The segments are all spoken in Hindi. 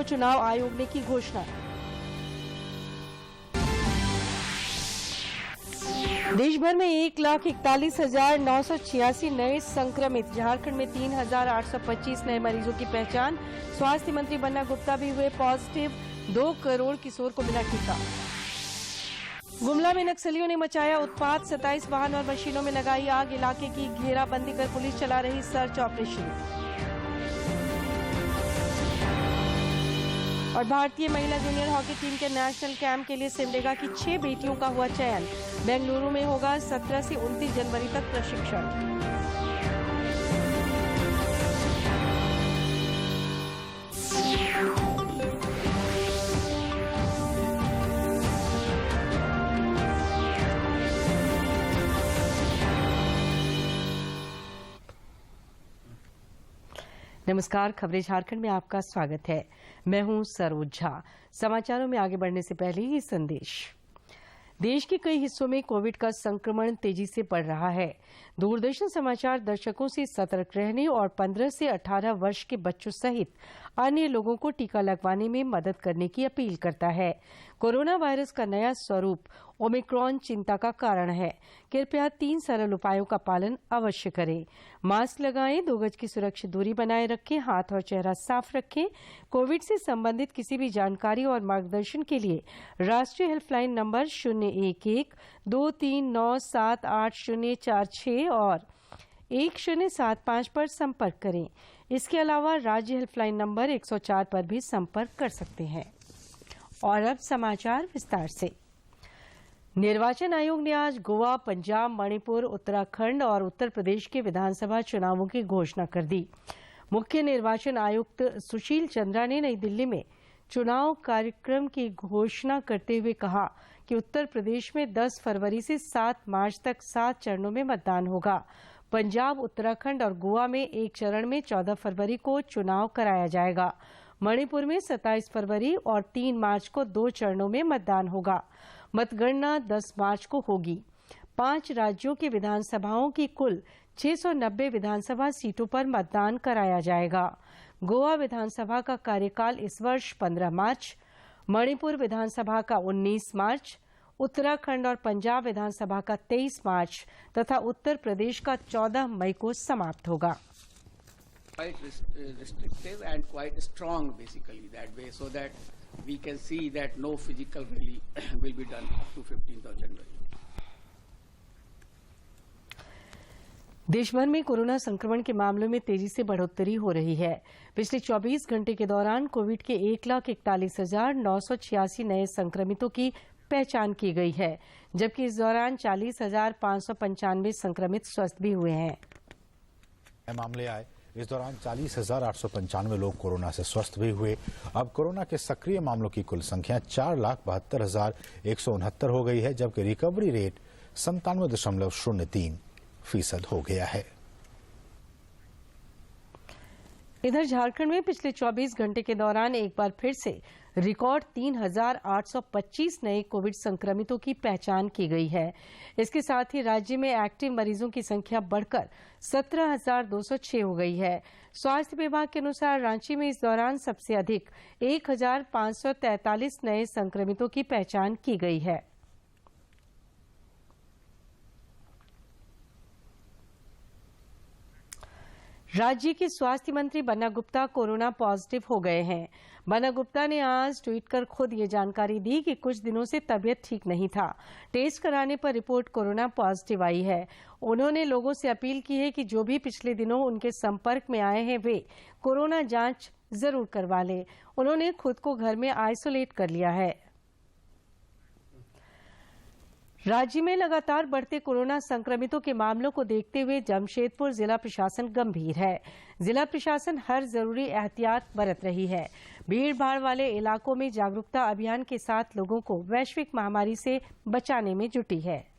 को चुनाव आयोग ने की घोषणा। देश भर में 1,41,986 नए संक्रमित। झारखंड में 3,825 नए मरीजों की पहचान। स्वास्थ्य मंत्री बन्ना गुप्ता भी हुए पॉजिटिव। 2 करोड़ किशोर को मिला टीका। गुमला में नक्सलियों ने मचाया उत्पात। 27 वाहन और मशीनों में लगाई आग। इलाके की घेराबंदी कर पुलिस चला रही सर्च ऑपरेशन। और भारतीय महिला जूनियर हॉकी टीम के नेशनल कैंप के लिए सिमडेगा की 6 बेटियों का हुआ चयन। बेंगलुरु में होगा 17 से 29 जनवरी तक प्रशिक्षण। नमस्कार, खबरें झारखंड में आपका स्वागत है। मैं हूं सरोज झा। समाचारों में आगे बढ़ने से पहले ये संदेश। देश के कई हिस्सों में कोविड का संक्रमण तेजी से बढ़ रहा है। दूरदर्शन समाचार दर्शकों से सतर्क रहने और 15 से 18 वर्ष के बच्चों सहित अन्य लोगों को टीका लगवाने में मदद करने की अपील करता है। कोरोना वायरस का नया स्वरूप ओमिक्रॉन चिंता का कारण है। कृपया 3 सरल उपायों का पालन अवश्य करें। मास्क लगाएं, 2 गज की सुरक्षित दूरी बनाए रखें, हाथ और चेहरा साफ रखें। कोविड से संबंधित किसी भी जानकारी और मार्गदर्शन के लिए राष्ट्रीय हेल्पलाइन नंबर 011-239-784046 और 1075 पर संपर्क करें। इसके अलावा राज्य हेल्पलाइन नंबर 104 पर भी संपर्क कर सकते हैं। और अब समाचार विस्तार से। निर्वाचन आयोग ने आज गोवा, पंजाब, मणिपुर, उत्तराखंड और उत्तर प्रदेश के विधानसभा चुनावों की घोषणा कर दी। मुख्य निर्वाचन आयुक्त सुशील चंद्रा ने नई दिल्ली में चुनाव कार्यक्रम की घोषणा करते हुए कहा कि उत्तर प्रदेश में 10 फरवरी से 7 मार्च तक 7 चरणों में मतदान होगा। पंजाब, उत्तराखंड और गोवा में एक चरण में 14 फरवरी को चुनाव कराया जाएगा। मणिपुर में 27 फरवरी और 3 मार्च को 2 चरणों में मतदान होगा। मतगणना 10 मार्च को होगी। 5 राज्यों की विधानसभाओं की कुल 690 विधानसभा सीटों पर मतदान कराया जाएगा। गोवा विधानसभा का कार्यकाल इस वर्ष 15 मार्च, मणिपुर विधानसभा का 19 मार्च, उत्तराखंड और पंजाब विधानसभा का 23 मार्च तथा उत्तर प्रदेश का 14 मई को समाप्त होगा। Quite restrictive and quite strong basically that way, so that we can see that no physical rally will be done up to 15th of January. देश भर में कोरोना संक्रमण के मामलों में तेजी से बढ़ोतरी हो रही है। पिछले 24 घंटे के दौरान कोविड के 1,41,986 नए संक्रमितों की पहचान की गई है, जबकि इस दौरान 40,595 संक्रमित स्वस्थ भी हुए हैं। मामले आए इस दौरान 40,895 लोग कोरोना से स्वस्थ भी हुए। अब कोरोना के सक्रिय मामलों की कुल संख्या 4,72,169 हो गई है, जबकि रिकवरी रेट 97.03% हो गया है। इधर झारखंड में पिछले 24 घंटे के दौरान एक बार फिर से रिकॉर्ड 3,825 नए कोविड संक्रमितों की पहचान की गई है। इसके साथ ही राज्य में एक्टिव मरीजों की संख्या बढ़कर 17,206 हो गई है। स्वास्थ्य विभाग के अनुसार रांची में इस दौरान सबसे अधिक 1,543 नए संक्रमितों की पहचान की गई है। राज्य के स्वास्थ्य मंत्री बन्ना गुप्ता कोरोना पॉजिटिव हो गए हैं। बन्ना गुप्ता ने आज ट्वीट कर खुद ये जानकारी दी कि कुछ दिनों से तबीयत ठीक नहीं था। टेस्ट कराने पर रिपोर्ट कोरोना पॉजिटिव आई है। उन्होंने लोगों से अपील की है कि जो भी पिछले दिनों उनके संपर्क में आए हैं वे कोरोना जांच जरूर करवा लें। उन्होंने खुद को घर में आइसोलेट कर लिया है। राज्य में लगातार बढ़ते कोरोना संक्रमितों के मामलों को देखते हुए जमशेदपुर जिला प्रशासन गंभीर है। जिला प्रशासन हर जरूरी एहतियात बरत रही है। भीड़ भाड़ वाले इलाकों में जागरूकता अभियान के साथ लोगों को वैश्विक महामारी से बचाने में जुटी है।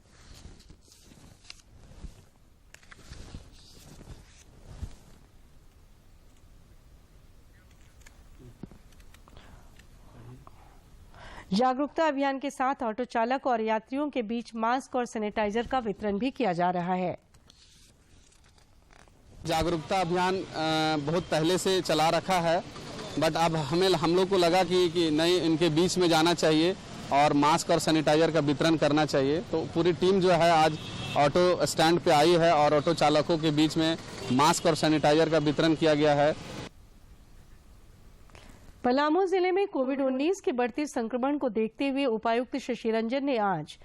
जागरूकता अभियान के साथ ऑटो चालक और यात्रियों के बीच मास्क और सैनिटाइजर का वितरण भी किया जा रहा है। जागरूकता अभियान बहुत पहले से चला रखा है बट अब हम लोग को लगा कि नहीं, इनके बीच में जाना चाहिए और मास्क और सैनिटाइजर का वितरण करना चाहिए। तो पूरी टीम जो है आज ऑटो स्टैंड पे आई है और ऑटो चालकों के बीच में मास्क और सैनिटाइजर का वितरण किया गया है। पलामू जिले में कोविड-19 के बढ़ते संक्रमण को देखते हुए उपायुक्त शशि रंजन ने आज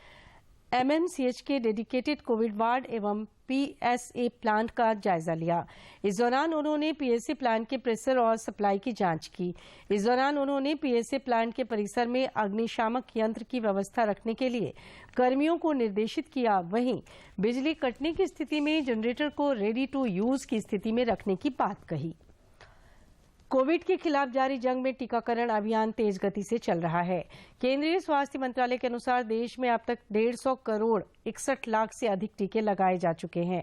एमएमसीएच के डेडिकेटेड कोविड वार्ड एवं पीएसए प्लांट का जायजा लिया। इस दौरान उन्होंने पीएसए प्लांट के प्रेशर और सप्लाई की जांच की। इस दौरान उन्होंने पीएसए प्लांट के परिसर में अग्निशामक यंत्र की व्यवस्था रखने के लिए कर्मियों को निर्देशित किया। वहीं बिजली कटने की स्थिति में जनरेटर को रेडी टू यूज की स्थिति में रखने की बात कही। कोविड के खिलाफ जारी जंग में टीकाकरण अभियान तेज गति से चल रहा है। केंद्रीय स्वास्थ्य मंत्रालय के अनुसार देश में अब तक 150 करोड़ 61 लाख से अधिक टीके लगाए जा चुके हैं।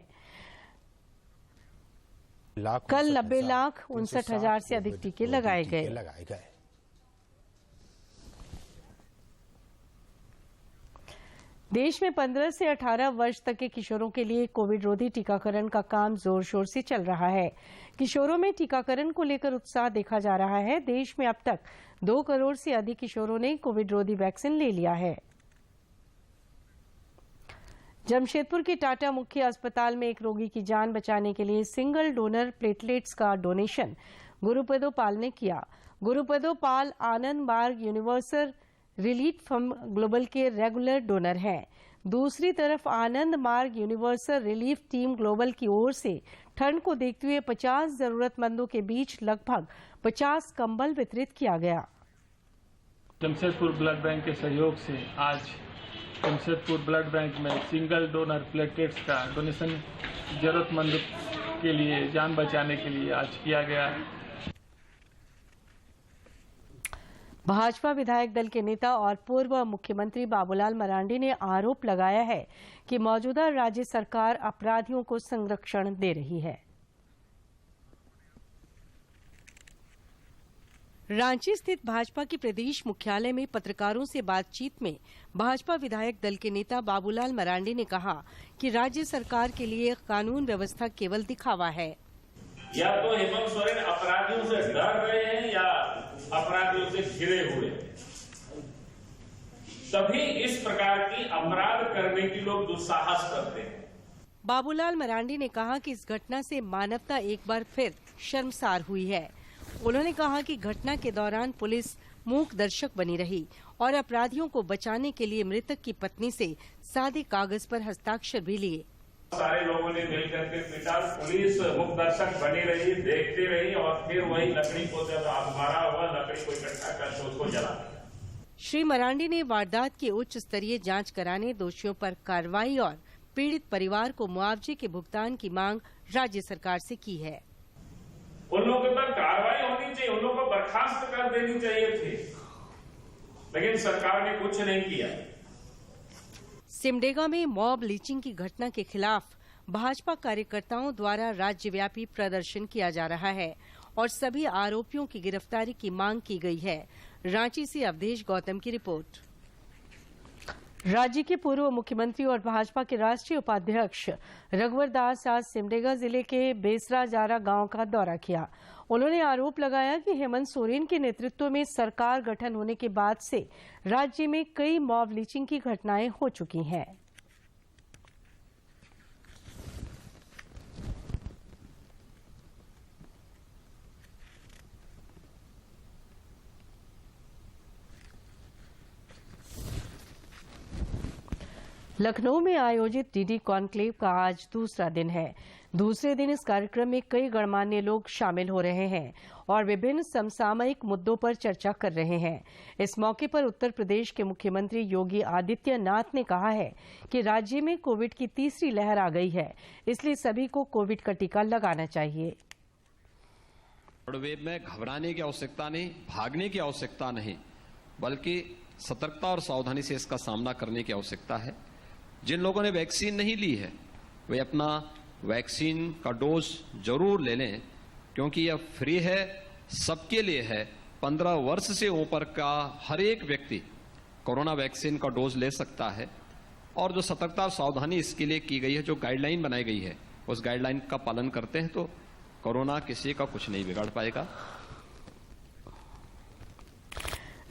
कल 90,59,000 से अधिक टीके लगाए गए। देश में 15 से 18 वर्ष तक के किशोरों के लिए कोविड रोधी टीकाकरण का काम जोर शोर से चल रहा है। किशोरों में टीकाकरण को लेकर उत्साह देखा जा रहा है। देश में अब तक 2 करोड़ से अधिक किशोरों ने कोविड रोधी वैक्सीन ले लिया है। जमशेदपुर के टाटा मुख्य अस्पताल में एक रोगी की जान बचाने के लिए सिंगल डोनर प्लेटलेट्स का डोनेशन गुरुपदोपाल ने किया। गुरुपदोपाल आनंद मार्ग यूनिवर्सल रिलीफ फंड ग्लोबल के रेगुलर डोनर हैं। दूसरी तरफ आनंद मार्ग यूनिवर्सल रिलीफ टीम ग्लोबल की ओर से ठंड को देखते हुए 50 जरूरतमंदों के बीच लगभग 50 कंबल वितरित किया गया। जमशेदपुर ब्लड बैंक के सहयोग से आज जमशेदपुर ब्लड बैंक में सिंगल डोनर प्लेटलेट्स का डोनेशन जरूरतमंद के लिए, जान बचाने के लिए आज किया गया। भाजपा विधायक दल के नेता और पूर्व मुख्यमंत्री बाबूलाल मरांडी ने आरोप लगाया है कि मौजूदा राज्य सरकार अपराधियों को संरक्षण दे रही है। रांची स्थित भाजपा के प्रदेश मुख्यालय में पत्रकारों से बातचीत में भाजपा विधायक दल के नेता बाबूलाल मरांडी ने कहा कि राज्य सरकार के लिए कानून व्यवस्था केवल दिखावा है। या तो हेमंत सोरेन अपराधियों से डर रहे हैं या अपराधियों से घिरे हुए हैं, तभी इस प्रकार की अपराध करने की लोग दुस्साहस करते हैं। बाबूलाल मरांडी ने कहा कि इस घटना से मानवता एक बार फिर शर्मसार हुई है। उन्होंने कहा कि घटना के दौरान पुलिस मूक दर्शक बनी रही और अपराधियों को बचाने के लिए मृतक की पत्नी से सादे कागज पर हस्ताक्षर भी लिए। सारे लोगों ने मिलकर के पीटा, पुलिस मुख दर्शक बनी रही, देखती रही और फिर वही लकड़ी को जब मारा हुआ लकड़ी को इकट्ठा कर उसको जला दिया। श्री मरांडी ने वारदात की उच्च स्तरीय जांच कराने, दोषियों पर कार्रवाई और पीड़ित परिवार को मुआवजे के भुगतान की मांग राज्य सरकार से की है। उन लोगों पर कार्रवाई होनी चाहिए, उन लोगों को बर्खास्त कर देनी चाहिए थी, लेकिन सरकार ने कुछ नहीं किया। सिमडेगा में मॉब लीचिंग की घटना के खिलाफ भाजपा कार्यकर्ताओं द्वारा राज्यव्यापी प्रदर्शन किया जा रहा है और सभी आरोपियों की गिरफ्तारी की मांग की गई है। रांची से अवधेश गौतम की रिपोर्ट। राज्य के पूर्व मुख्यमंत्री और भाजपा के राष्ट्रीय उपाध्यक्ष रघुवर दास आज सिमडेगा जिले के बेसरा जारा गांव का दौरा किया। उन्होंने आरोप लगाया कि हेमंत सोरेन के नेतृत्व में सरकार गठन होने के बाद से राज्य में कई मॉब लीचिंग की घटनाएं हो चुकी हैं। लखनऊ में आयोजित डीडी कॉन्क्लेव का आज दूसरा दिन है। दूसरे दिन इस कार्यक्रम में कई गणमान्य लोग शामिल हो रहे हैं और विभिन्न समसामयिक मुद्दों पर चर्चा कर रहे हैं। इस मौके पर उत्तर प्रदेश के मुख्यमंत्री योगी आदित्यनाथ ने कहा है कि राज्य में कोविड की तीसरी लहर आ गई है, इसलिए सभी को कोविड का टीका लगाना चाहिए। थर्ड वेव में घबराने की आवश्यकता नहीं, भागने की आवश्यकता नहीं, बल्कि सतर्कता और सावधानी से इसका सामना करने की आवश्यकता है। जिन लोगों ने वैक्सीन नहीं ली है वे अपना वैक्सीन का डोज जरूर ले लें, क्योंकि यह फ्री है, सबके लिए है। 15 वर्ष से ऊपर का हर एक व्यक्ति कोरोना वैक्सीन का डोज ले सकता है। और जो सतर्कता और सावधानी इसके लिए की गई है, जो गाइडलाइन बनाई गई है, उस गाइडलाइन का पालन करते हैं तो कोरोना किसी का कुछ नहीं बिगाड़ पाएगा।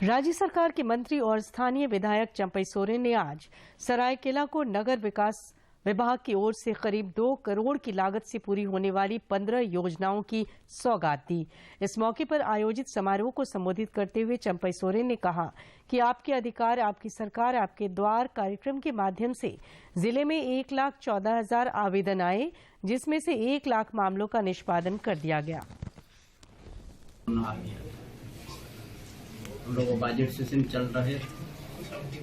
राज्य सरकार के मंत्री और स्थानीय विधायक चंपई सोरेन ने आज सरायकेला को नगर विकास विभाग की ओर से करीब 2 करोड़ की लागत से पूरी होने वाली 15 योजनाओं की सौगात दी। इस मौके पर आयोजित समारोह को संबोधित करते हुए चंपई सोरेन ने कहा कि आपके अधिकार आपकी सरकार आपके द्वार कार्यक्रम के माध्यम से जिले में 1,14,000 आवेदन आए, जिसमें से 1 लाख मामलों का निष्पादन कर दिया गया। हम लोग बजट सेशन चल रहे,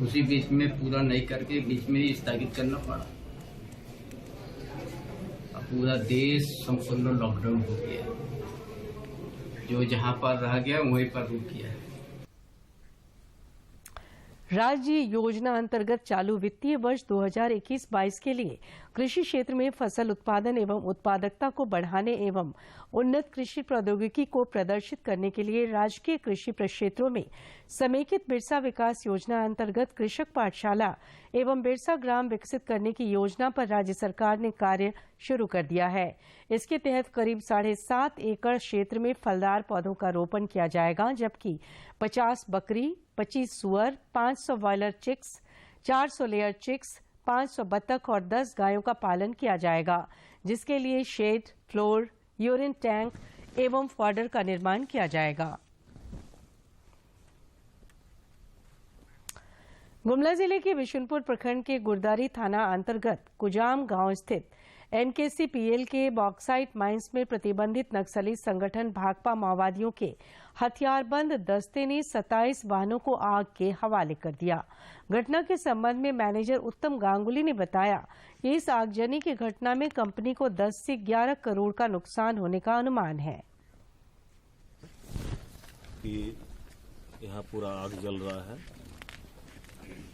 उसी बीच में पूरा नहीं करके बीच में ही स्थगित करना पड़ा। अब पूरा देश संपूर्ण लॉकडाउन हो गया, जो जहां पर रह गया वहीं पर रुक गया। राज्य योजना अंतर्गत चालू वित्तीय वर्ष 2021-22 के लिए कृषि क्षेत्र में फसल उत्पादन एवं उत्पादकता को बढ़ाने एवं उन्नत कृषि प्रौद्योगिकी को प्रदर्शित करने के लिए राजकीय कृषि प्रक्षेत्रों में समेकित बिरसा विकास योजना अंतर्गत कृषक पाठशाला एवं बिरसा ग्राम विकसित करने की योजना पर राज्य सरकार ने कार्य शुरू कर दिया है। इसके तहत करीब 7.5 एकड़ क्षेत्र में फलदार पौधों का रोपण किया जाएगा, जबकि 50 बकरी, 25 सुअर, 500 बॉयलर चिक्स, 400 लेयर चिक्स, 500 बत्तख और 10 गायों का पालन किया जाएगा, जिसके लिए शेड, फ्लोर, यूरिन टैंक एवं फॉडर का निर्माण किया जाएगा। गुमला जिले के बिशुनपुर प्रखंड के गुरदारी थाना अंतर्गत कुजाम गांव स्थित NKCPL के बॉक्साइट माइंस में प्रतिबंधित नक्सली संगठन भाकपा माओवादियों के हथियारबंद दस्ते ने 27 वाहनों को आग के हवाले कर दिया। घटना के संबंध में मैनेजर उत्तम गांगुली ने बताया कि इस आगजनी की घटना में कंपनी को 10 से 11 करोड़ का नुकसान होने का अनुमान है। कि यहाँ पूरा आग जल रहा है,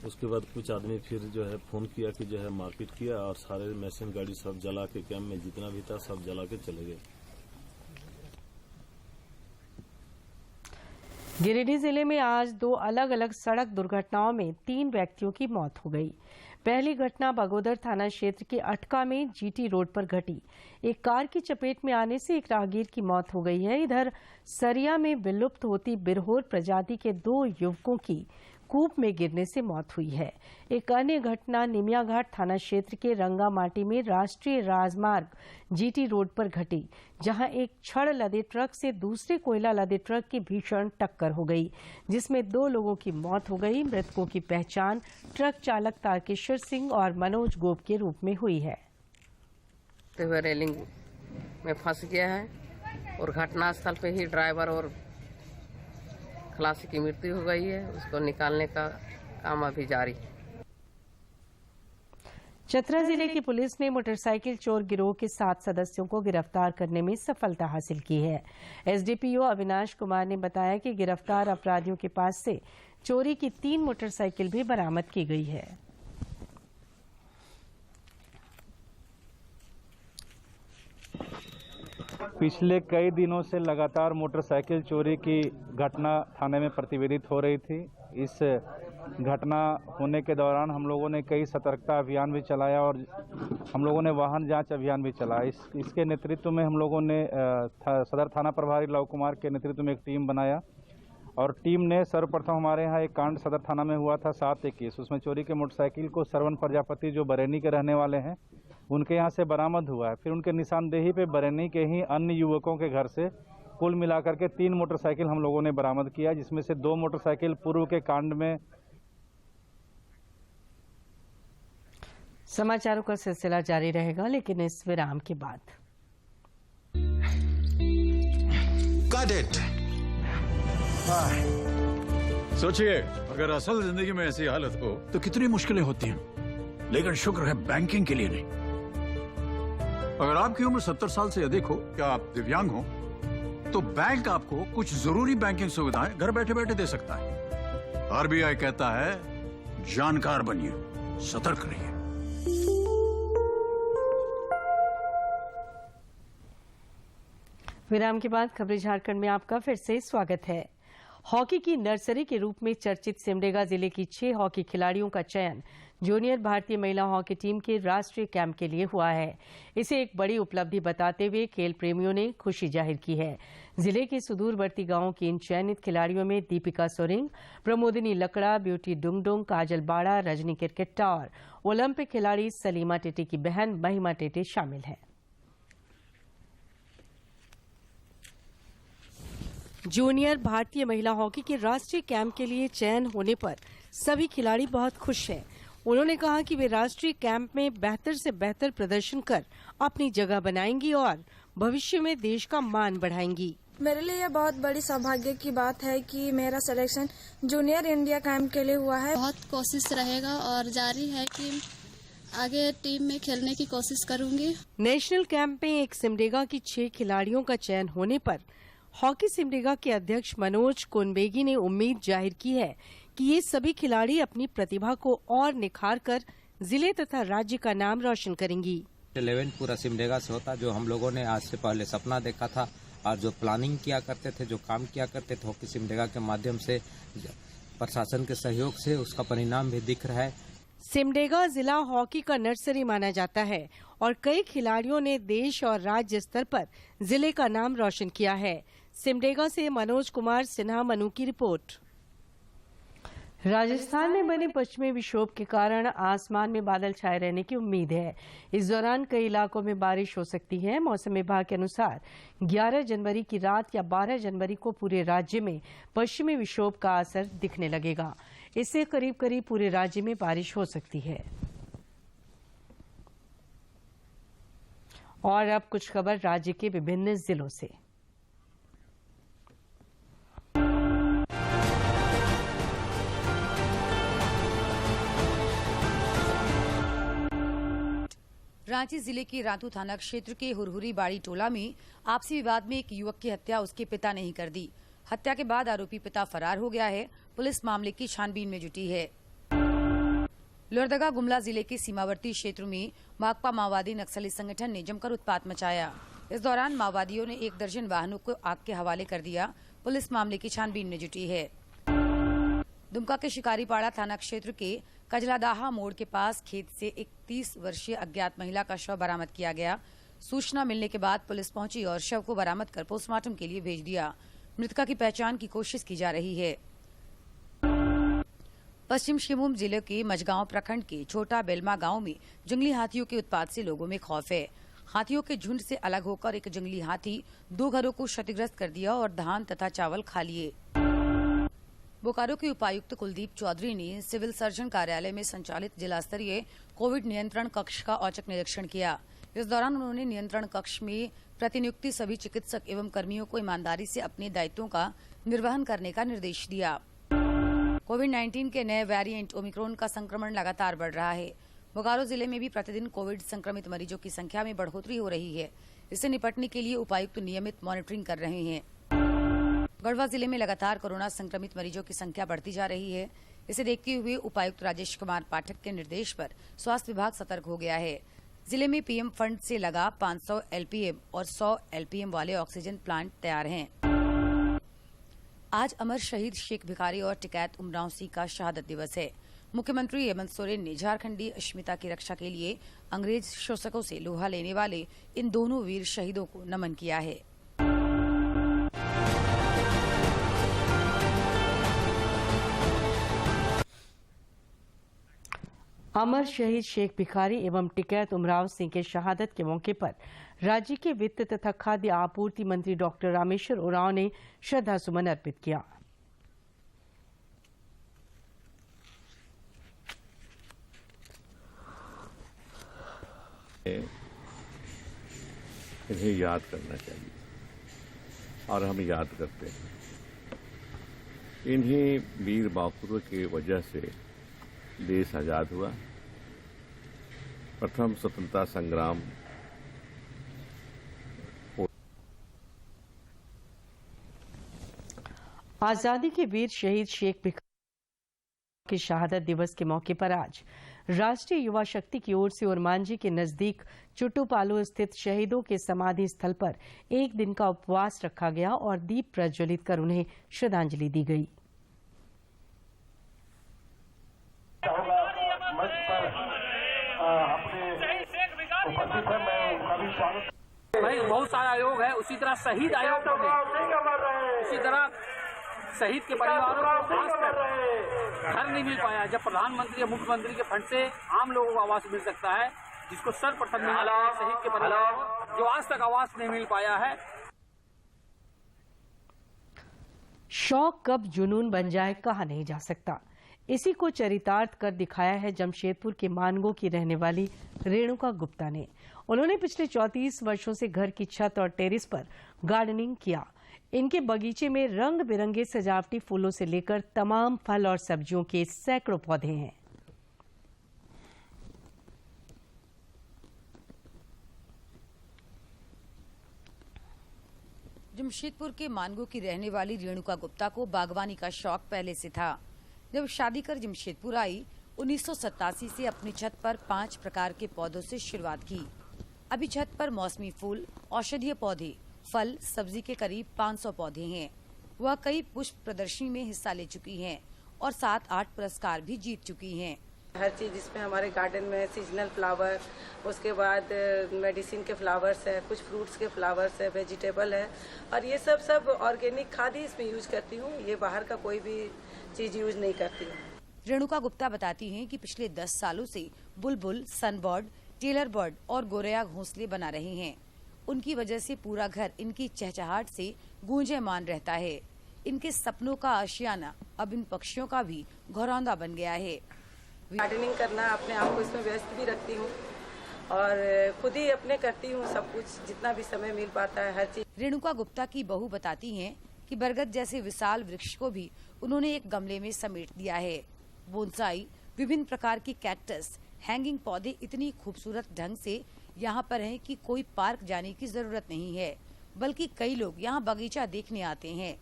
उसके बाद कुछ आदमी फिर जो है फोन किया कि जो है मारपीट किया और सारे मशीन गाड़ी सब जला के कैंप में जितना भी था सब जला के चले गए। गिरिडीह जिले में आज 2 अलग अलग सड़क दुर्घटनाओं में 3 व्यक्तियों की मौत हो गई। पहली घटना बगोदर थाना क्षेत्र के अटका में GT रोड पर घटी। एक कार की चपेट में आने से एक राहगीर की मौत हो गई है। इधर सरिया में विलुप्त होती बिरहोर प्रजाति के 2 युवकों की कूप में गिरने से मौत हुई है। एक अन्य घटना निमियाघाट थाना क्षेत्र के रंगामाटी में राष्ट्रीय राजमार्ग GT रोड पर घटी, जहां एक छड़ लदे ट्रक से दूसरे कोयला लदे ट्रक की भीषण टक्कर हो गई, जिसमें 2 लोगों की मौत हो गई। मृतकों की पहचान ट्रक चालक तारकेश्वर सिंह और मनोज गोप के रूप में हुई है। रेलिंग में फंस गया है और घटनास्थल पे ही ड्राइवर और खलासी की मृत्यु हो गई है। उसको निकालने का काम अभी जारी है। चतरा जिले की पुलिस ने मोटरसाइकिल चोर गिरोह के 7 सदस्यों को गिरफ्तार करने में सफलता हासिल की है। SDPO अविनाश कुमार ने बताया कि गिरफ्तार अपराधियों के पास से चोरी की 3 मोटरसाइकिल भी बरामद की गई है। पिछले कई दिनों से लगातार मोटरसाइकिल चोरी की घटना थाने में प्रतिवेदित हो रही थी। इस घटना होने के दौरान हम लोगों ने कई सतर्कता अभियान भी चलाया और हम लोगों ने वाहन जांच अभियान भी चलाया। इसके नेतृत्व में हम लोगों ने सदर थाना प्रभारी लव कुमार के नेतृत्व में एक टीम बनाया और टीम ने सर्वप्रथम हमारे यहाँ एक कांड सदर थाना में हुआ था 7/21। उसमें चोरी के मोटरसाइकिल को श्रवण प्रजापति जो बरेली के रहने वाले हैं उनके यहाँ से बरामद हुआ है। फिर उनके निशानदेही पे बरेली के ही अन्य युवकों के घर से कुल मिलाकर के 3 मोटरसाइकिल हम लोगों ने बरामद किया, जिसमें से 2 मोटरसाइकिल पूर्व के कांड में। समाचारों का सिलसिला जारी रहेगा, लेकिन इस विराम के बाद। सोचिए, अगर असल जिंदगी में ऐसी हालत हो तो कितनी मुश्किलें होती हैं, लेकिन शुक्र है बैंकिंग के लिए नहीं। अगर आपकी उम्र 70 साल से अधिक हो या आप दिव्यांग हो तो बैंक आपको कुछ जरूरी बैंकिंग सुविधाएं घर बैठे बैठे दे सकता है। RBI कहता है जानकार बनिए, सतर्क रहिए। विराम के बाद खबरें झारखंड में आपका फिर से स्वागत है। हॉकी की नर्सरी के रूप में चर्चित सिमडेगा जिले की 6 हॉकी खिलाड़ियों का चयन जूनियर भारतीय महिला हॉकी टीम के राष्ट्रीय कैंप के लिए हुआ है। इसे एक बड़ी उपलब्धि बताते हुए खेल प्रेमियों ने खुशी जाहिर की है। जिले के सुदूरवर्ती गांवों की इन चयनित खिलाड़ियों में दीपिका सोरेंग, प्रमोदिनी लकड़ा, ब्यूटी डुंगडुंग, काजल बाड़ा, रजनी किरकिट्टा और ओलंपिक खिलाड़ी सलीमा टेटे की बहन महिमा टेटे शामिल हैं। जूनियर भारतीय महिला हॉकी के राष्ट्रीय कैंप के लिए चयन होने पर सभी खिलाड़ी बहुत खुश हैं। उन्होंने कहा कि वे राष्ट्रीय कैंप में बेहतर से बेहतर प्रदर्शन कर अपनी जगह बनाएंगी और भविष्य में देश का मान बढ़ाएंगी। मेरे लिए यह बहुत बड़ी सौभाग्य की बात है कि मेरा सिलेक्शन जूनियर इंडिया कैंप के लिए हुआ है। बहुत कोशिश रहेगा और जारी है कि आगे टीम में खेलने की कोशिश करूंगी। नेशनल कैंप में एक सिमडेगा की 6 खिलाड़ियों का चयन होने पर हॉकी सिमडेगा के अध्यक्ष मनोज कोनबेगी ने उम्मीद जाहिर की है कि ये सभी खिलाड़ी अपनी प्रतिभा को और निखार कर जिले तथा राज्य का नाम रोशन करेंगी। 11 पूरा सिमडेगा से होता, जो हम लोगों ने आज से पहले सपना देखा था और जो प्लानिंग किया करते थे, जो काम किया करते थे हॉकी सिमडेगा के माध्यम से, प्रशासन के सहयोग से उसका परिणाम भी दिख रहा है। सिमडेगा जिला हॉकी का नर्सरी माना जाता है और कई खिलाड़ियों ने देश और राज्य स्तर पर जिले का नाम रोशन किया है। सिमडेगा से मनोज कुमार सिन्हा, मनु की रिपोर्ट। राजस्थान में बने पश्चिमी विक्षोभ के कारण आसमान में बादल छाए रहने की उम्मीद है। इस दौरान कई इलाकों में बारिश हो सकती है। मौसम विभाग के अनुसार 11 जनवरी की रात या 12 जनवरी को पूरे राज्य में पश्चिमी विक्षोभ का असर दिखने लगेगा। इससे करीब करीब पूरे राज्य में बारिश हो सकती है। और अब कुछ खबर राज्य के विभिन्न जिलों से। रांची जिले के रातू थाना क्षेत्र के हुरहुरी बाड़ी टोला में आपसी विवाद में एक युवक की हत्या उसके पिता ने ही कर दी। हत्या के बाद आरोपी पिता फरार हो गया है। पुलिस मामले की छानबीन में जुटी है। लोहरदगा गुमला जिले के सीमावर्ती क्षेत्र में माकपा माओवादी नक्सली संगठन ने जमकर उत्पात मचाया। इस दौरान माओवादियों ने 1 दर्जन वाहनों को आग के हवाले कर दिया। पुलिस मामले की छानबीन में जुटी है। दुमका के शिकारीपाड़ा थाना क्षेत्र के कजलादाहा मोड़ के पास खेत से एक 30 वर्षीय अज्ञात महिला का शव बरामद किया गया। सूचना मिलने के बाद पुलिस पहुंची और शव को बरामद कर पोस्टमार्टम के लिए भेज दिया। मृतका की पहचान की कोशिश की जा रही है। पश्चिम सिंहभूम जिले के मझगांव प्रखंड के छोटा बेलमा गांव में जंगली हाथियों के उत्पात से लोगों में खौफ है। हाथियों के झुंड से अलग होकर एक जंगली हाथी 2 घरों को क्षतिग्रस्त कर दिया और धान तथा चावल खा लिए। बोकारो के उपायुक्त कुलदीप चौधरी ने सिविल सर्जन कार्यालय में संचालित जिला स्तरीय कोविड नियंत्रण कक्ष का औचक निरीक्षण किया। इस दौरान उन्होंने नियंत्रण कक्ष में प्रतिनियुक्ति सभी चिकित्सक एवं कर्मियों को ईमानदारी से अपने दायित्वों का निर्वहन करने का निर्देश दिया। कोविड-19 के नए वेरिएंट ओमिक्रॉन का संक्रमण लगातार बढ़ रहा है। बोकारो जिले में भी प्रतिदिन कोविड संक्रमित मरीजों की संख्या में बढ़ोतरी हो रही है। इससे निपटने के लिए उपायुक्त नियमित मॉनिटरिंग कर रहे हैं। गढ़वा जिले में लगातार कोरोना संक्रमित मरीजों की संख्या बढ़ती जा रही है। इसे देखते हुए उपायुक्त राजेश कुमार पाठक के निर्देश पर स्वास्थ्य विभाग सतर्क हो गया है। जिले में पीएम फंड से लगा 500 एलपीएम और 100 एलपीएम वाले ऑक्सीजन प्लांट तैयार हैं। आज अमर शहीद शेख भिखारी और टिकैत उमराव सिंह का शहादत दिवस है। मुख्यमंत्री हेमंत सोरेन ने झारखंडी अस्मिता की रक्षा के लिए अंग्रेज शोषकों से लोहा लेने वाले इन दोनों वीर शहीदों को नमन किया है। अमर शहीद शेख भिखारी एवं टिकैत उमराव सिंह के शहादत के मौके पर राज्य के वित्त तथा खाद्य आपूर्ति मंत्री डॉक्टर रामेश्वर उरांव ने श्रद्धा सुमन अर्पित किया। इन्हें याद करना चाहिए और हम याद करते हैं। इन्हीं वीर बापुरों की वजह से देश आजाद हुआ। प्रथम स्वतंत्रता संग्राम आजादी के वीर शहीद शेख भिखारी की शहादत दिवस के मौके पर आज राष्ट्रीय युवा शक्ति की ओर से ओरमांझी के नजदीक चुट्टूपालो स्थित शहीदों के समाधि स्थल पर एक दिन का उपवास रखा गया और दीप प्रज्वलित कर उन्हें श्रद्धांजलि दी गई। भाई बहुत सारा आयोग है, उसी तरह शहीद आयोग उसी तरह शहीद के परिवारों को आज तक घर नहीं मिल पाया। जब प्रधानमंत्री या मुख्यमंत्री के फंड से आम लोगों को आवास मिल सकता है, जिसको सर्वप्रथम मिला है शहीद के परिवार को, जो आज तक आवास नहीं मिल पाया है। शौक कब जुनून बन जाए कहा नहीं जा सकता। इसी को चरितार्थ कर दिखाया है जमशेदपुर के मानगो की रहने वाली रेणुका गुप्ता ने। उन्होंने पिछले 34 वर्षों से घर की छत और टेरिस पर गार्डनिंग किया। इनके बगीचे में रंग बिरंगे सजावटी फूलों से लेकर तमाम फल और सब्जियों के सैकड़ों पौधे हैं। जमशेदपुर के मानगो की रहने वाली रेणुका गुप्ता को बागवानी का शौक पहले से था। जब शादी कर जमशेदपुर आई 1987 से अपनी छत पर 5 प्रकार के पौधों से शुरुआत की। अभी छत पर मौसमी फूल, औषधीय पौधे, फल, सब्जी के करीब 500 पौधे हैं। वह कई पुष्प प्रदर्शनी में हिस्सा ले चुकी हैं और 7-8 पुरस्कार भी जीत चुकी हैं। हर चीज़ जिसमें हमारे गार्डन में सीजनल फ्लावर, उसके बाद मेडिसिन के फ्लावर्स है, कुछ फ्रूट्स के फ्लावर्स है, वेजिटेबल है, और ये सब ऑर्गेनिक खाद ही इसमें यूज करती हूँ। ये बाहर का कोई भी चीज यूज नहीं करती हूँ। रेणुका गुप्ता बताती हैं कि पिछले 10 सालों से बुलबुल, सनबर्ड, टेलर बर्ड और गोरैया घोंसले बना रहे हैं। उनकी वजह से पूरा घर इनकी चहचहाट से गूंजेमान रहता है। इनके सपनों का आशियाना अब इन पक्षियों का भी घरौंदा बन गया है। गार्डनिंग करना, अपने आप को इसमें व्यस्त भी रखती हूँ और खुद ही अपने करती हूँ सब कुछ, जितना भी समय मिल पाता है हर चीज। रेणुका गुप्ता की बहू बताती हैं कि बरगद जैसे विशाल वृक्ष को भी उन्होंने एक गमले में समेट दिया है। बोनसाई, विभिन्न प्रकार की कैक्टस, हैंगिंग पौधे इतनी खूबसूरत ढंग से यहाँ पर हैं कि कोई पार्क जाने की जरूरत नहीं है, बल्कि कई लोग यहाँ बगीचा देखने आते हैं।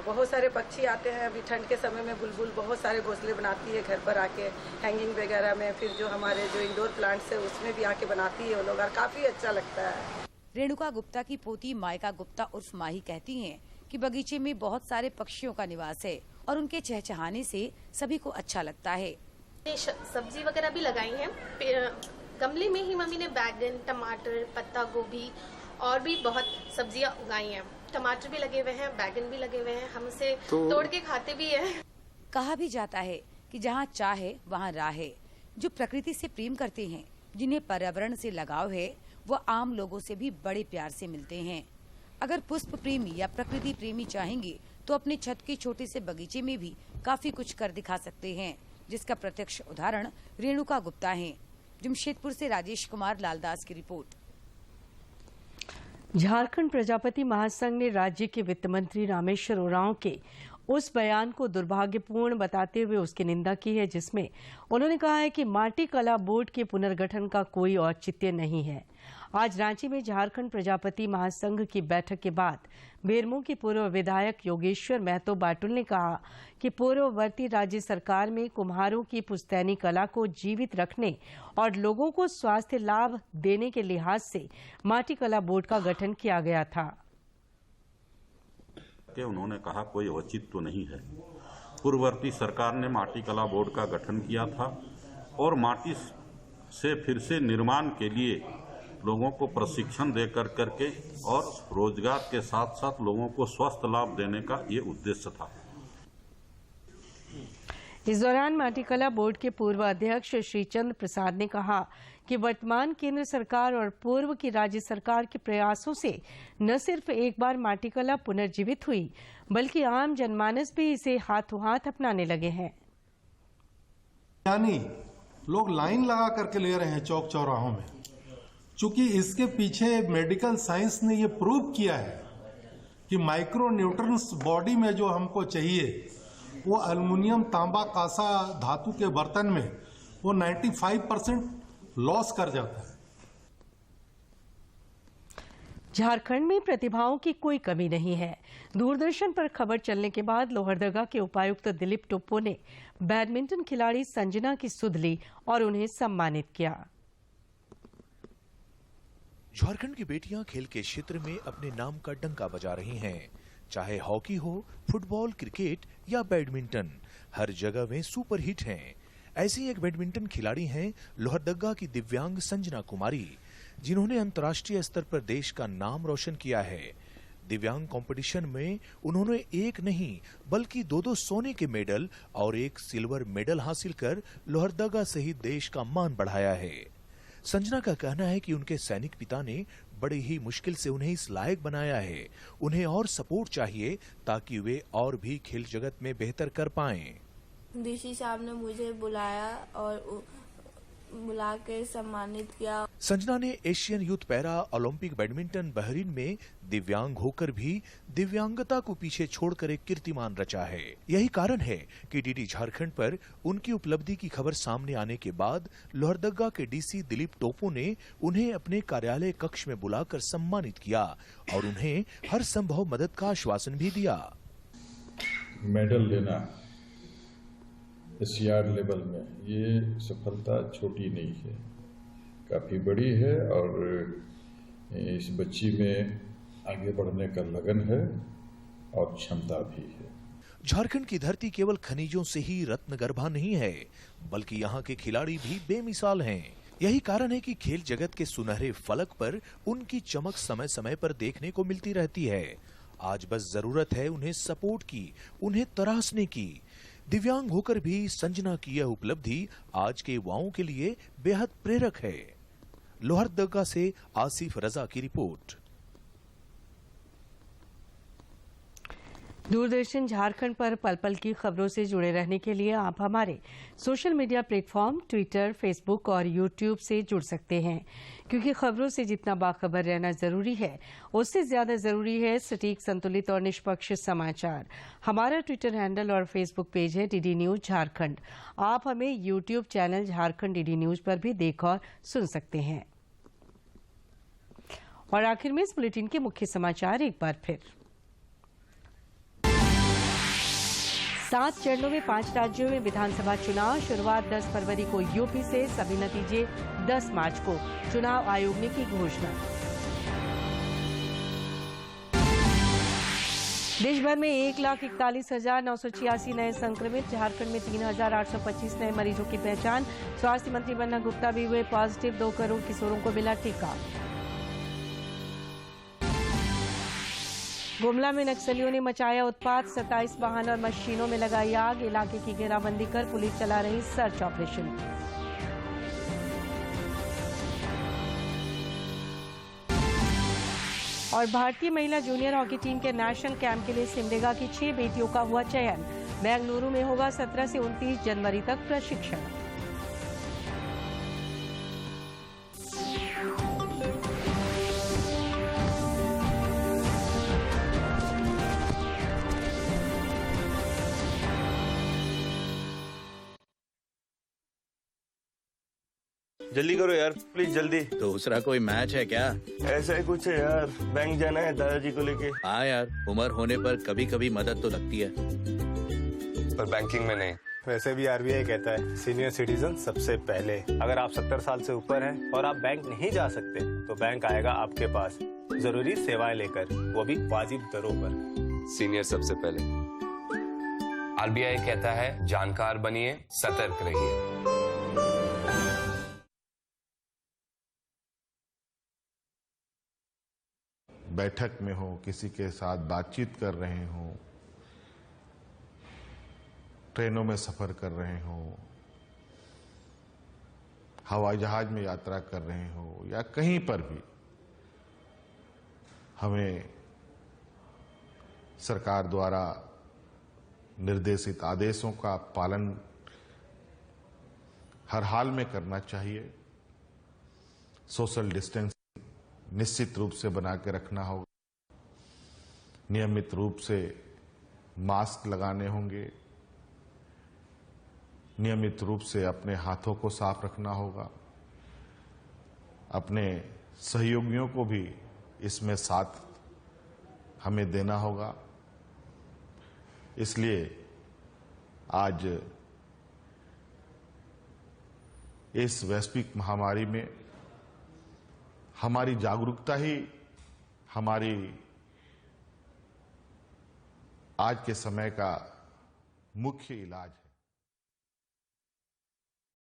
बहुत सारे पक्षी आते हैं। अभी ठंड के समय में बुलबुल बहुत सारे घोंसले बनाती है घर पर आके, हैंगिंग वगैरह में। फिर जो हमारे जो इंडोर प्लांट्स है उसमें भी आके बनाती है वो लोग, और काफी अच्छा लगता है। रेणुका गुप्ता की पोती मायका गुप्ता उर्फ माही कहती हैं कि बगीचे में बहुत सारे पक्षियों का निवास है और उनके चहचहाने से सभी को अच्छा लगता है। सब्जी वगैरह भी लगाई है गमले में ही। मम्मी ने बैगन, टमाटर, पत्ता गोभी और भी बहुत सब्जियां उगाई हैं। टमाटर भी लगे हुए हैं, बैगन भी लगे हुए हैं, हम उसे तोड़ के खाते भी हैं। कहा भी जाता है कि जहाँ चाह है वहाँ राह है। जो प्रकृति से प्रेम करते हैं, जिन्हें पर्यावरण से लगाव है, वो आम लोगों से भी बड़े प्यार से मिलते हैं। अगर पुष्प प्रेमी या प्रकृति प्रेमी चाहेंगे तो अपने छत के छोटे से बगीचे में भी काफी कुछ कर दिखा सकते हैं, जिसका प्रत्यक्ष उदाहरण रेणुका गुप्ता हैं। जमशेदपुर से राजेश कुमार लालदास की रिपोर्ट। झारखंड प्रजापति महासंघ ने राज्य के वित्त मंत्री रामेश्वर उरांव के उस बयान को दुर्भाग्यपूर्ण बताते हुए उसकी निंदा की है, जिसमें उन्होंने कहा है कि माटी कला बोर्ड के पुनर्गठन का कोई औचित्य नहीं है। आज रांची में झारखंड प्रजापति महासंघ की बैठक के बाद बेरमो के पूर्व विधायक योगेश्वर महतो बाटुल ने कहा कि पूर्ववर्ती राज्य सरकार में कुम्हारों की पुश्तैनी कला को जीवित रखने और लोगों को स्वास्थ्य लाभ देने के लिहाज से माटी कला बोर्ड का गठन किया गया था। उन्होंने कहा कोई औचित्य नहीं है। पूर्ववर्ती सरकार ने माटी कला बोर्ड का गठन किया था और माटी से फिर से निर्माण के लिए लोगों को प्रशिक्षण दे करके और रोजगार के साथ साथ लोगों को स्वास्थ्य लाभ देने का ये उद्देश्य था। इस दौरान माटीकला बोर्ड के पूर्व अध्यक्ष श्रीचंद्र प्रसाद ने कहा कि वर्तमान केंद्र सरकार और पूर्व की राज्य सरकार के प्रयासों से न सिर्फ एक बार माटीकला पुनर्जीवित हुई, बल्कि आम जनमानस भी इसे हाथों हाथ अपनाने लगे हैं। यानी लोग लाइन लगा करके ले रहे हैं चौक चौराहों में, चूंकि इसके पीछे मेडिकल साइंस ने ये प्रूव किया है कि माइक्रो न्यूट्रॉन्स बॉडी में जो हमको चाहिए वो एल्युमिनियम, तांबा, कांसा धातु के बर्तन में वो 95% लॉस कर जाता है। झारखंड में प्रतिभाओं की कोई कमी नहीं है। दूरदर्शन पर खबर चलने के बाद लोहरदगा के उपायुक्त दिलीप टोप्पो ने बैडमिंटन खिलाड़ी संजना की सुध ली और उन्हें सम्मानित किया। झारखंड की बेटियां खेल के क्षेत्र में अपने नाम का डंका बजा रही हैं। चाहे हॉकी हो, फुटबॉल, क्रिकेट या बैडमिंटन, हर जगह वे सुपर हिट हैं। ऐसी एक बैडमिंटन खिलाड़ी हैं लोहरदगा की दिव्यांग संजना कुमारी, जिन्होंने अंतर्राष्ट्रीय स्तर पर देश का नाम रोशन किया है। दिव्यांग कंपटीशन में उन्होंने एक नहीं बल्कि दो सोने के मेडल और एक सिल्वर मेडल हासिल कर लोहरदगा सहित देश का मान बढ़ाया है। संजना का कहना है कि उनके सैनिक पिता ने बड़ी ही मुश्किल से उन्हें इस लायक बनाया है। उन्हें और सपोर्ट चाहिए ताकि वे और भी खेल जगत में बेहतर कर पाएं। डीसी साहब ने मुझे बुलाया और बुला के सम्मानित किया। संजना ने Asian youth para Olympic badminton Bahrain में दिव्यांग होकर भी दिव्यांगता को पीछे छोड़कर एक कीर्तिमान रचा है। यही कारण है कि डीडी झारखंड पर उनकी उपलब्धि की खबर सामने आने के बाद लोहरदगा के डीसी दिलीप टोप्पो ने उन्हें अपने कार्यालय कक्ष में बुलाकर सम्मानित किया और उन्हें हर संभव मदद का आश्वासन भी दिया। मेडल लेना एशियाड लेवल में ये सफलता छोटी नहीं है, काफ़ी बड़ी है और इस बच्ची में आगे बढ़ने का लगन है और क्षमता भी है। झारखंड की धरती केवल खनिजों से ही रत्नगर्भा नहीं है, बल्कि यहाँ के खिलाड़ी भी बेमिसाल हैं। यही कारण है कि खेल जगत के सुनहरे फलक पर उनकी चमक समय समय पर देखने को मिलती रहती है। आज बस जरूरत है उन्हें सपोर्ट की, उन्हें तराशने की। दिव्यांग होकर भी संजना की यह उपलब्धि आज के युवाओं के लिए बेहद प्रेरक है। लोहरदगा से आसिफ रजा की रिपोर्ट। दूरदर्शन झारखंड पर पल पल की खबरों से जुड़े रहने के लिए आप हमारे social media platform Twitter, Facebook और यूट्यूब से जुड़ सकते हैं, क्योंकि खबरों से जितना बाखबर रहना जरूरी है, उससे ज्यादा जरूरी है सटीक, संतुलित और निष्पक्ष समाचार। हमारा ट्विटर हैंडल और फेसबुक पेज है डीडी न्यूज झारखंड। आप हमें YouTube channel Jharkhand DD news पर भी देख और सुन सकते हैं। और आखिर में इस बुलेटिन के मुख्य समाचार एक बार फिर। 7 चरणों में 5 राज्यों में विधानसभा चुनाव। शुरुआत 10 फरवरी को यूपी से, सभी नतीजे 10 मार्च को। चुनाव आयोग ने की घोषणा। देश भर में 1,41,986 नए संक्रमित। झारखंड में 3,825 नए मरीजों की पहचान। स्वास्थ्य मंत्री बन्ना गुप्ता भी हुए पॉजिटिव। 2 करोड़ किशोरों को मिला टीका। गुमला में नक्सलियों ने मचाया उत्पात। 27 वाहन और मशीनों में लगाई आग। इलाके की घेराबंदी कर पुलिस चला रही सर्च ऑपरेशन। और भारतीय महिला जूनियर हॉकी टीम के नेशनल कैंप के लिए सिमडेगा की 6 बेटियों का हुआ चयन। बेंगलुरु में होगा 17 से 29 जनवरी तक प्रशिक्षण। जल्दी करो यार, प्लीज जल्दी। दूसरा कोई मैच है क्या? ऐसा ही कुछ है यार, बैंक जाना है दादाजी को लेके। हाँ यार, उम्र होने पर कभी कभी मदद तो लगती है, पर बैंकिंग में नहीं। वैसे भी आरबीआई कहता है सीनियर सिटीजन सबसे पहले। अगर आप 70 साल से ऊपर हैं और आप बैंक नहीं जा सकते तो बैंक आएगा आपके पास जरूरी सेवाएं लेकर, वो भी वाजिब दरों पर। सीनियर सबसे पहले। आरबीआई कहता है जानकार बनिए, सतर्क रहिए। बैठक में हो, किसी के साथ बातचीत कर रहे हो, ट्रेनों में सफर कर रहे हो, हवाई जहाज में यात्रा कर रहे हो या कहीं पर भी, हमें सरकार द्वारा निर्देशित आदेशों का पालन हर हाल में करना चाहिए। सोशल डिस्टेंस निश्चित रूप से बना के रखना होगा। नियमित रूप से मास्क लगाने होंगे। नियमित रूप से अपने हाथों को साफ रखना होगा। अपने सहयोगियों को भी इसमें साथ हमें देना होगा। इसलिए आज इस वैश्विक महामारी में हमारी जागरूकता ही हमारी आज के समय का मुख्य इलाज है।